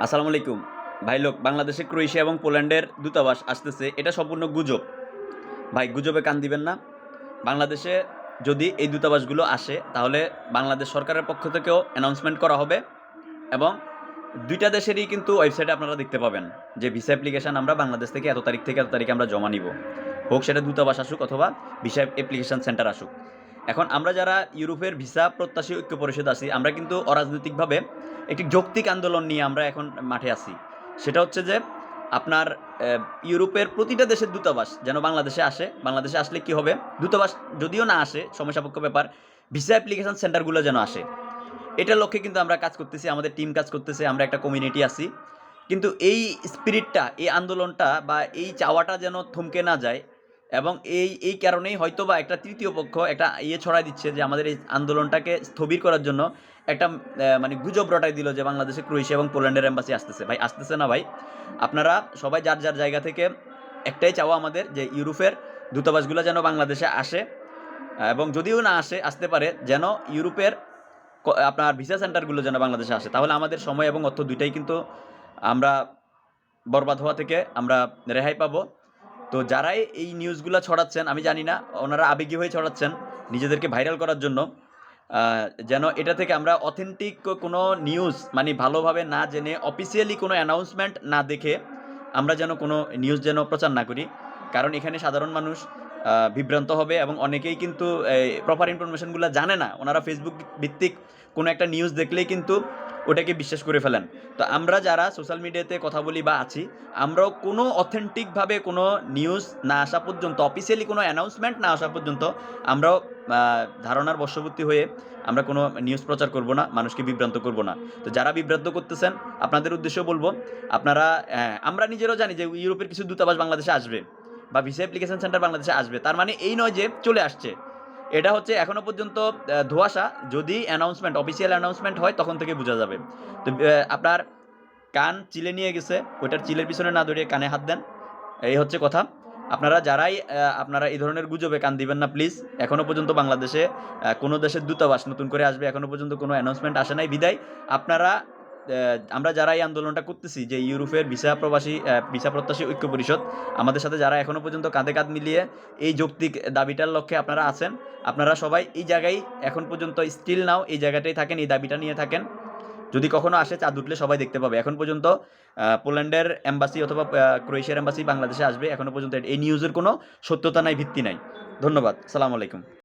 আসসালামু আলাইকুম। ভাই লোক বাংলাদেশে ক্রোয়েশিয়া এবং পোল্যান্ডের দূতাবাস আসতেছে, এটা সম্পূর্ণ গুজব। ভাই গুজবে কান দিবেন না। বাংলাদেশে যদি এই দূতাবাসগুলো আসে তাহলে বাংলাদেশ সরকারের পক্ষ থেকেও অ্যানাউন্সমেন্ট করা হবে এবং ২ টা দেশেরই কিন্তু ওয়েবসাইটে আপনারা দেখতে পাবেন যে ভিসা অ্যাপ্লিকেশন আমরা বাংলাদেশ থেকে এত তারিখ থেকে এত তারিখে আমরা জমা নিব। হোক সেটা দূতাবাস আসুক অথবা ভিসা অ্যাপ্লিকেশন সেন্টার আসুক। এখন আমরা যারা ইউরোপের ভিসা প্রত্যাশী ঐক্য পরিষদ আছি, আমরা কিন্তু অরাজনৈতিকভাবে একটি যৌক্তিক আন্দোলন নিয়ে আমরা এখন মাঠে আছি। সেটা হচ্ছে যে আপনার ইউরোপের প্রতিটা দেশের দূতাবাস যেন বাংলাদেশে আসে। বাংলাদেশে আসলে কি হবে? দূতাবাস যদিও না আসে, সময় সাপেক্ষ ব্যাপার, ভিসা অ্যাপ্লিকেশন সেন্টারগুলো যেন আসে। এটার লক্ষ্যে কিন্তু আমরা কাজ করতেছি, আমাদের টিম কাজ করতেছে, আমরা একটা কমিউনিটি আছি। কিন্তু এই স্পিরিটটা, এই আন্দোলনটা বা এই চাওয়াটা যেন থমকে না যায় এবং এই কারণেই হয়তোবা একটা তৃতীয় পক্ষ একটা ছড়ায় দিচ্ছে যে আমাদের এই আন্দোলনটাকে স্থবির করার জন্য একটা মানে গুজব রটায় দিল যে বাংলাদেশে ক্রোয়েশিয়া এবং পোল্যান্ডের এম্বাসি আসতেছে। ভাই আসতেছে না ভাই। আপনারা সবাই যার, যার জায়গা থেকে একটাই চাওয়া আমাদের যে ইউরোপের দূতাবাসগুলো যেন বাংলাদেশে আসে এবং যদিও না আসে, আসতে পারে যেন ইউরোপের আপনার ভিসা সেন্টারগুলো যেন বাংলাদেশে আসে। তাহলে আমাদের সময় এবং অর্থ ২ টাই কিন্তু আমরা বরবাদ হওয়া থেকে আমরা রেহাই পাবো। তো যারাই এই নিউজগুলা ছড়াচ্ছেন, আমি জানি না ওনারা আবেগী হয়ে ছড়াচ্ছেন নিজেদেরকে ভাইরাল করার জন্য। আ যেন এটা থেকে আমরা অথেন্টিক কোনো নিউজ মানে ভালোভাবে না জেনে অফিসিয়ালি কোনো অ্যানাউন্সমেন্ট না দেখে আমরা যেন কোনো নিউজ যেন প্রচার না করি। কারণ এখানে সাধারণ মানুষ বিভ্রান্ত হবে এবং অনেকেই কিন্তু প্রপার ইনফরমেশনগুলা জানে না। ওনারা Facebook ভিত্তিক কোনো একটা নিউজ দেখলেই কিন্তু ওটাকে বিশ্বাস করে ফেলেন। তো আমরা যারা সোশ্যাল মিডিয়াতে কথা বলি বা আছি, আমরাও কোনো অথেন্টিকভাবে কোনো নিউজ না আসা পর্যন্ত, অফিসিয়ালি কোনো অ্যানাউন্সমেন্ট না আসা পর্যন্ত আমরাও আ ধারণার বশবর্তী হয়ে আমরা কোনো নিউজ প্রচার করব না, মানুষকে বিভ্রান্ত করব না। তো যারা বিভ্রান্ত করতেছেন, আপনাদের উদ্দেশ্যেও বলব, আপনারা আমরা নিজেরাও জানি যে ইউরোপের কিছু দূতাবাস বাংলাদেশে আসবে বা ভিসা অ্যাপ্লিকেশন সেন্টার বাংলাদেশে আসবে। তার মানে এই নয় যে চলে আসছে। এটা হচ্ছে এখনো পর্যন্ত ধোঁয়াশা। যদি অ্যানাউন্সমেন্ট, অফিসিয়াল অ্যানাউন্সমেন্ট হয় তখন থেকে বোঝা যাবে। তো আপনার কান চিলে নিয়ে গেছে, ওইটার চিলের পিছনে না দৌড়িয়ে কানে হাত দেন। এই হচ্ছে কথা। আপনারা যারাই আপনারা এই ধরনের গুজবে কান দিবেন না প্লিজ। এখনো পর্যন্ত বাংলাদেশে কোনো দেশের দূতাবাস নতুন করে আসবে এখনো পর্যন্ত কোনো অ্যানাউন্সমেন্ট আসে নাই বিধায় আপনারা আমরা যারা এই আন্দোলনটা করতেছি যে ইউরোপের ভিসা প্রবাসী ভিসা প্রত্যাশী ঐক্য পরিষদ, আমাদের সাথে যারা এখনো পর্যন্ত কাঁধে কাঁধ মিলিয়ে এই যৌক্তিক দাবিটার লক্ষ্যে আপনারা আছেন, আপনারা সবাই এই জায়গায় এখন পর্যন্ত স্টিল নাও এই জায়গাটাই থাকেন, এই দাবিটা নিয়ে থাকেন। যদি কখনো আসে চাঁদ উঠলে সবাই দেখতে পাবে। এখন পর্যন্ত পোল্যান্ডের এম্বাসি অথবা ক্রোয়েশিয়ার এম্বাসি বাংলাদেশে আসবে। এখনো পর্যন্ত এই নিউজের কোনো সত্যতা নাই, ভিত্তি নাই। ধন্যবাদ। আসসালামু আলাইকুম।